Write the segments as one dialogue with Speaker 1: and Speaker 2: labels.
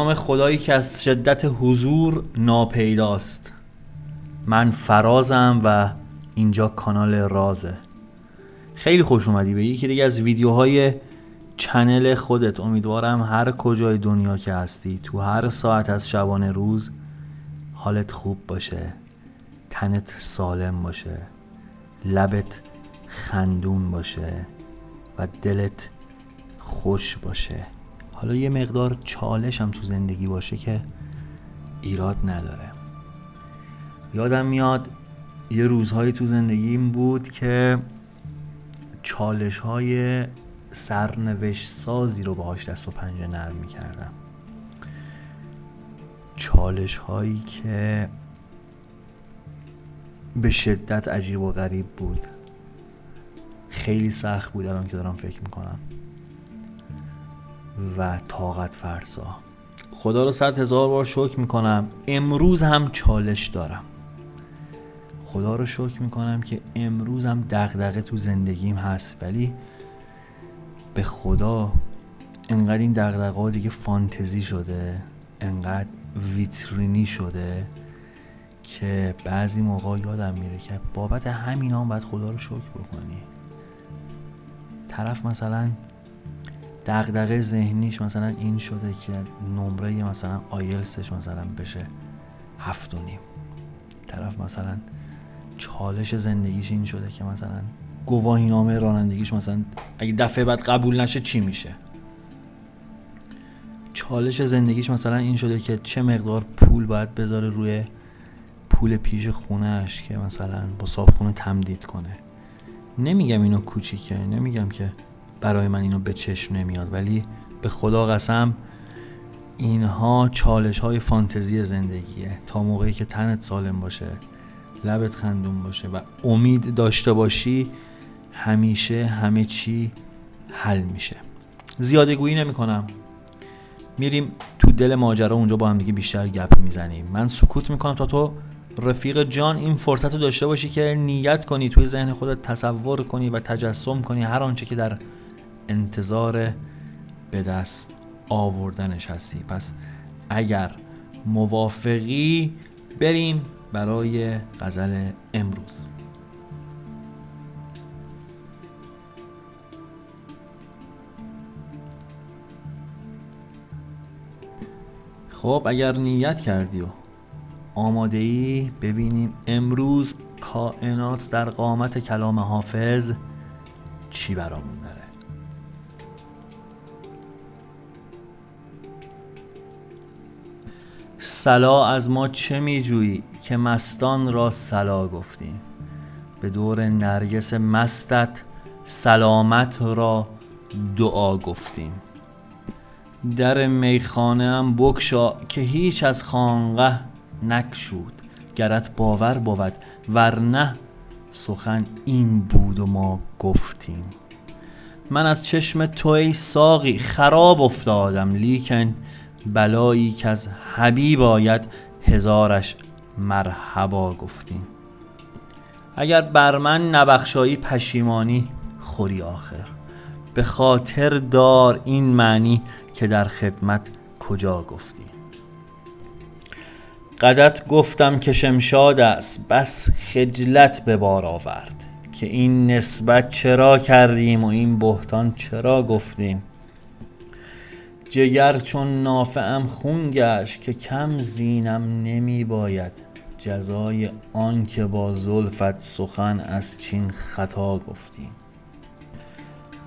Speaker 1: نام خدایی که از شدت حضور ناپیداست. من فرازم و اینجا کانال رازه. خیلی خوش اومدی به یکی دیگه از ویدیوهای چنل خودت. امیدوارم هر کجای دنیا که هستی، تو هر ساعت از شبانه روز، حالت خوب باشه، تنت سالم باشه، لبت خندون باشه و دلت خوش باشه. حالا یه مقدار چالش هم تو زندگی باشه که ایراد نداره. یادم میاد یه روزهایی تو زندگیم بود که چالش های سرنوشت سازی رو باهاش دست و پنجه نرم میکردم. چالش هایی که به شدت عجیب و غریب بود. خیلی سخت بود الان که دارم فکر میکنم و طاقت فرسا. خدا رو 100,000 بار شکر میکنم امروز هم چالش دارم. خدا رو شکر میکنم که امروز هم دغدغه تو زندگیم هست، ولی به خدا انقدر این دغدغه ها دیگه فانتزی شده، انقدر ویترینی شده که بعضی موقع یادم میره که بابت همین هم باید خدا رو شکر بکنی. طرف مثلا دغدغه ذهنیش مثلا این شده که نمره مثلا آیلتسش مثلا بشه 7.5. طرف مثلا چالش زندگیش این شده که مثلا گواهینامه رانندگیش مثلا اگه دفعه بعد قبول نشه چی میشه. چالش زندگیش مثلا این شده که چه مقدار پول باید بذاره روی پول پیش خونهش که مثلا با صابخونه تمدید کنه. نمیگم اینو کوچیکه، نمیگم که برای من اینو به چشم نمیاد، ولی به خدا قسم اینها چالش های فانتزی زندگیه. تا موقعی که تنت سالم باشه، لبت خندون باشه و امید داشته باشی، همیشه همه چی حل میشه. زیاده گویی نمی کنم، میریم تو دل ماجرا، اونجا با هم دیگه بیشتر گپ میزنیم. من سکوت میکنم تا تو رفیق جان این فرصت رو داشته باشی که نیت کنی، توی ذهن خودت تصور کنی و تجسم کنی هر آنچه که در انتظار به دست آوردنش هستی. پس اگر موافقی بریم برای غزل امروز. خب اگر نیت کردی و آماده ای، ببینیم امروز کائنات در قامت کلام حافظ چی برامون داره. صلا از ما چه میجویی که مستان را صلا گفتیم. به دور نرگس مستت سلامت را دعا گفتیم. در میخانه هم بگشا که هیچ از خانقه نگشود. گرت باور بود ورنه سخن این بود و ما گفتیم. من از چشم تو ای ساقی خراب افتادم، لیکن بلایی که از حبیب آید هزارش مرحبا گفتیم. اگر بر من نبخشایی پشیمانی خوری آخر. به خاطر دار این معنی که در خدمت کجا گفتیم. قدت گفتم که شمشاد است بس خجلت به بار آورد، که این نسبت چرا کردیم و این بهتان چرا گفتیم. جگر چون نافعم خون گشت که کم زینم نمی باید، جزای آن که با زلفت سخن از چین خطا گفتیم.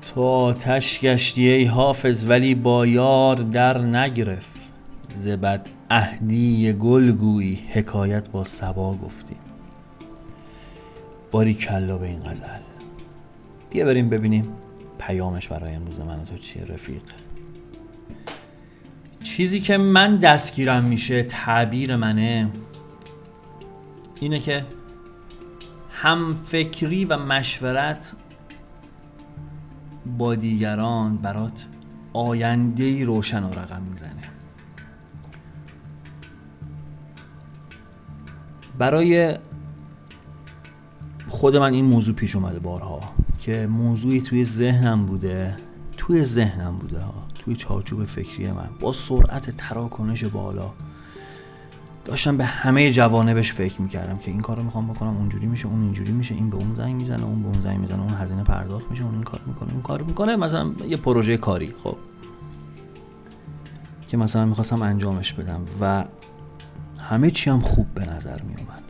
Speaker 1: تو آتش گشتی ای حافظ ولی با یار در نگرفت، ز بد عهدی گل گویی حکایت با صبا گفتیم. باریکلا به این غزل. بیا بریم ببینیم پیامش برای امروز من و تو چیه رفیق. چیزی که من دستگیرم میشه، تعبیر منه، اینه که همفکری و مشورت با دیگران برات آینده‌ای روشن و رقم میزنه. برای خود من این موضوع پیش اومده بارها که موضوعی توی ذهنم بوده ها، توی چارچوب فکری من با سرعت تراکنش بالا داشتم به همه جوانبش فکر میکردم که این کارو میخوام بکنم، اونجوری میشه، اون اینجوری میشه، این به اون زنگ میزنه، اون به اون زنگ میزنه، اون هزینه پرداخت میشه، اون این کار میکنه، اون کار میکنه، مثلا یه پروژه کاری خب که مثلا میخواستم انجامش بدم و همه چی هم خوب به نظر میومد.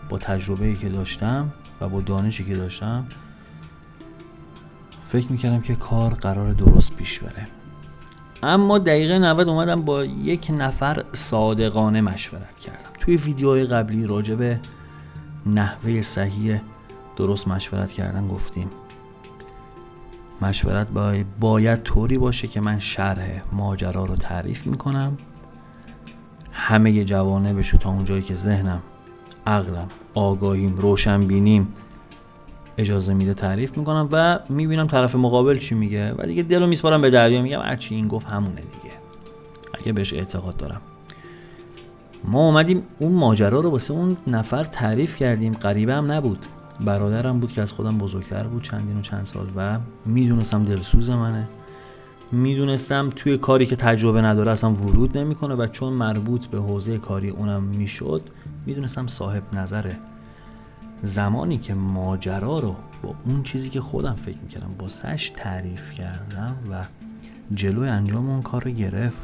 Speaker 1: با تجربه‌ای که داشتم و با دانشی که داشتم فکر میکردم که کار قرار درست پیش بره. اما دقیقه 90 اومدم با یک نفر صادقانه مشورت کردم. توی ویدیوهای قبلی راجع به نحوه صحیح درست مشورت کردن گفتیم مشورت باید طوری باشه که من شرح ماجرا رو تعریف میکنم، همه جوانبش رو تا اونجایی که ذهنم، عقلم، آگاهیم، روشنبینیم اجازه میده تعریف میکنم و میبینم طرف مقابل چی میگه و دیگه دلو میسپارم به دریا، میگم هرچی این گفت همونه دیگه، اگه بهش اعتقاد دارم. ما اومدیم اون ماجرا رو واسه اون نفر تعریف کردیم، غریبه هم نبود، برادرم بود که از خودم بزرگتر بود چندین و چند سال و میدونستم دلسوز منه، میدونستم توی کاری که تجربه نداره اصلا ورود نمیکنه و چون مربوط به حوزه کاری اونم میشد میدونستم صاحب نظره. زمانی که ماجرا رو با اون چیزی که خودم فکر میکردم باسش تعریف کردم و جلوی انجام اون کار رو گرفت،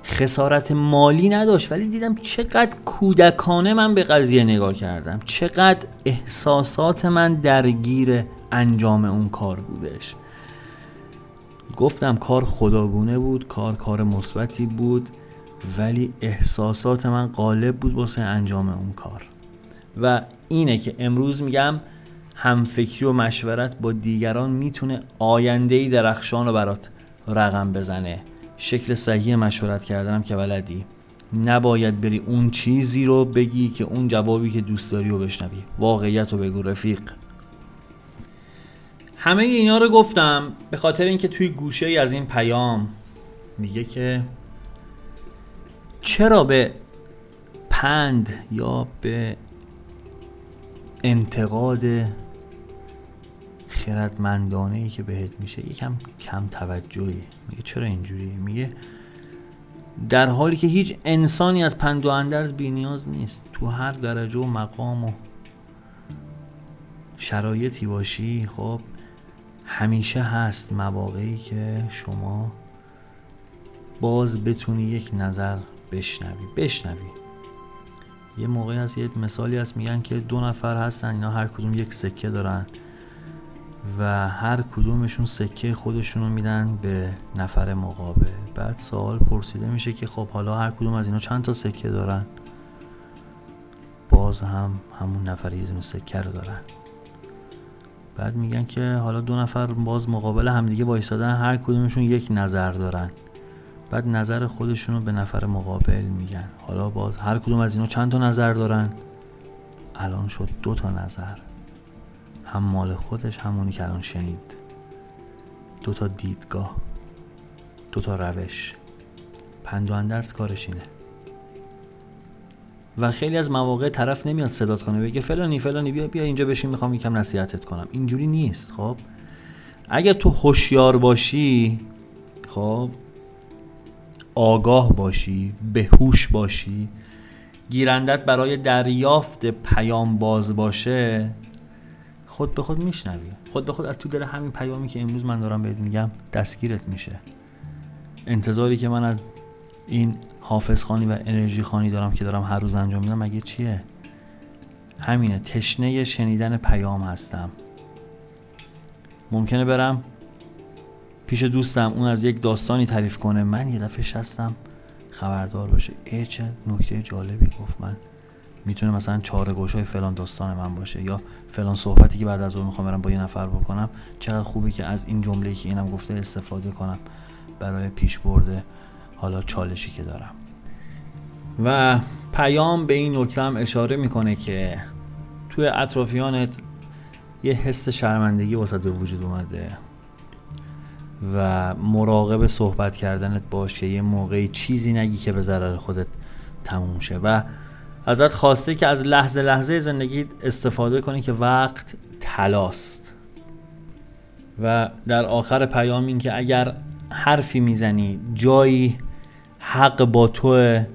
Speaker 1: خسارت مالی نداشت ولی دیدم چقدر کودکانه من به قضیه نگاه کردم، چقدر احساسات من درگیر انجام اون کار بودش. گفتم کار خداگونه بود، کار مثبتی بود، ولی احساسات من غالب بود واسه انجام اون کار. و اینه که امروز میگم همفکری و مشورت با دیگران میتونه آینده‌ای درخشان رو برات رقم بزنه. شکل صحیح مشورت کردنم که بلدی، نباید بری اون چیزی رو بگی که اون جوابی که دوست داری رو بشنوی، واقعیت رو بگو رفیق. همه اینا رو گفتم به خاطر اینکه توی گوشه ای از این پیام میگه که چرا به پند یا به انتقاد خردمندانه‌ای که بهت میشه یکم کم توجهی. میگه چرا اینجوری؟ میگه در حالی که هیچ انسانی از پند و اندرز بی نیاز نیست، تو هر درجه و مقام و شرایطی باشی خب همیشه هست مواقعی که شما باز بتونی یک نظر بشنوی. یه موقعی هست، یه مثالی هست، میگن که دو نفر هستن، اینا هر کدوم یک سکه دارن و هر کدومشون سکه خودشونو میدن به نفر مقابل. بعد سوال پرسیده میشه که خب حالا هر کدوم از اینا چند تا سکه دارن؟ باز همون نفر یه دونه سکه رو دارن. بعد میگن که حالا دو نفر باز مقابل همدیگه وایسادن، هر کدومشون یک نظر دارن. بعد نظر خودشونو به نفر مقابل میگن، حالا باز هر کدوم از اینا چند تا نظر دارن؟ الان شد 2 تا نظر، هم مال خودش همونی که الان شنید، 2 تا دیدگاه، 2 تا روش. پند و اندرز کارش اینه. و خیلی از مواقع طرف نمیاد صدات کنه بگه فلانی بیا اینجا بشین میخوام یکم نصیحتت کنم. اینجوری نیست. خب اگر تو هوشیار باشی، خب آگاه باشی، بهوش باشی، گیرندت برای دریافت پیام باز باشه، خود به خود میشنوی، خود به خود از تو دل همین پیامی که امروز من دارم بهت میگم دستگیرت میشه. انتظاری که من از این حافظ خوانی و انرژی خوانی دارم که دارم هر روز انجام میدم مگه چیه؟ همینه، تشنه شنیدن پیام هستم. ممکنه برم پیش دوستم، اون از یک داستانی تعریف کنه، من یه دفعه شستم خبردار بشه چه نکته جالبی گفت، من میتونه مثلا چاره گوشای فلان داستان من باشه، یا فلان صحبتی که بعد از اون میخوام برم با یه نفر بکنم، چقدر خوبه که از این جمله‌ای که اینم گفته استفاده کنم برای پیشبرد حالا چالشی که دارم. و پیام به این نکته هم اشاره میکنه که توی اطرافیانت یه حس شرمندگی واسه به وجود اومده و مراقب صحبت کردنت باش که یه موقعی چیزی نگی که به ضرر خودت تموم شه و ازت خواسته که از لحظه زندگیت استفاده کنی که وقت طلاست. و در آخر پیام این که اگر حرفی میزنی جایی حق با توه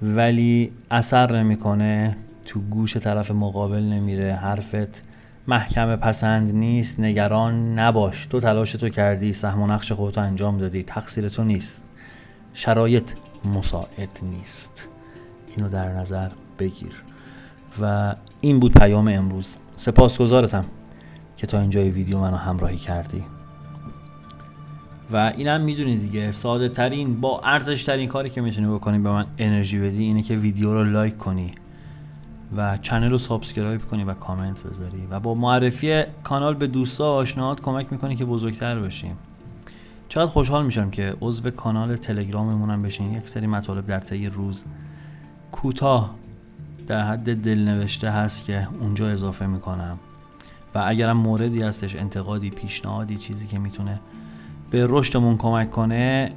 Speaker 1: ولی اثر نمیکنه، تو گوش طرف مقابل نمیره، حرفت محکم پسند نیست، نگران نباش. تو تلاش تو کردی، سهم و نقش خودتو انجام دادی، تقصیر تو نیست، شرایط مساعد نیست. اینو در نظر بگیر. و این بود پیام امروز. سپاسگزارتم که تا اینجای ویدیو منو همراهی کردی. و اینم میدونی دیگه، ساده ترین با ارزش ترین کاری که میتونی بکنی به من انرژی بدی اینه که ویدیو رو لایک کنی و کانال رو سابسکرایب کنی و کامنت بذاری و با معرفی کانال به دوستا و آشناهات کمک میکنی که بزرگتر بشیم. چقدر خوشحال میشم که عضو کانال تلگراممونم بشین. یک سری مطالب در طی روز کوتاه در حد دلنوشته هست که اونجا اضافه میکنم و اگرم موردی هستش، انتقادی، پیشنهادی، چیزی که میتونه به رشدمون کمک کنه،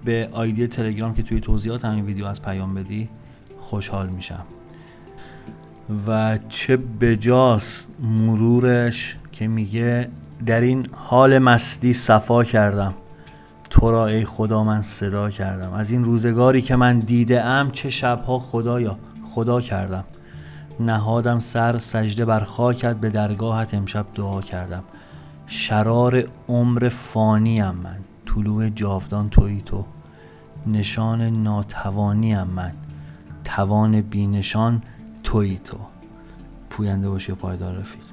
Speaker 1: به آیدی تلگرام که توی توضیحات همین ویدیو از پیام بدی خوشحال میشم. و چه بجاست مرورش که میگه در این حال مستی صفا کردم، تو را ای خدا من صدا کردم. از این روزگاری که من دیده ام، چه شبها خدایا خدا کردم. نهادم سر سجده بر خاکت، به درگاهت امشب دعا کردم. شرار عمر فانیم من، طلوع جاودان تویی تو. نشان ناتوانیم من، توان بی نشان تویی تو. پوینده باشی و پایدار رفیق.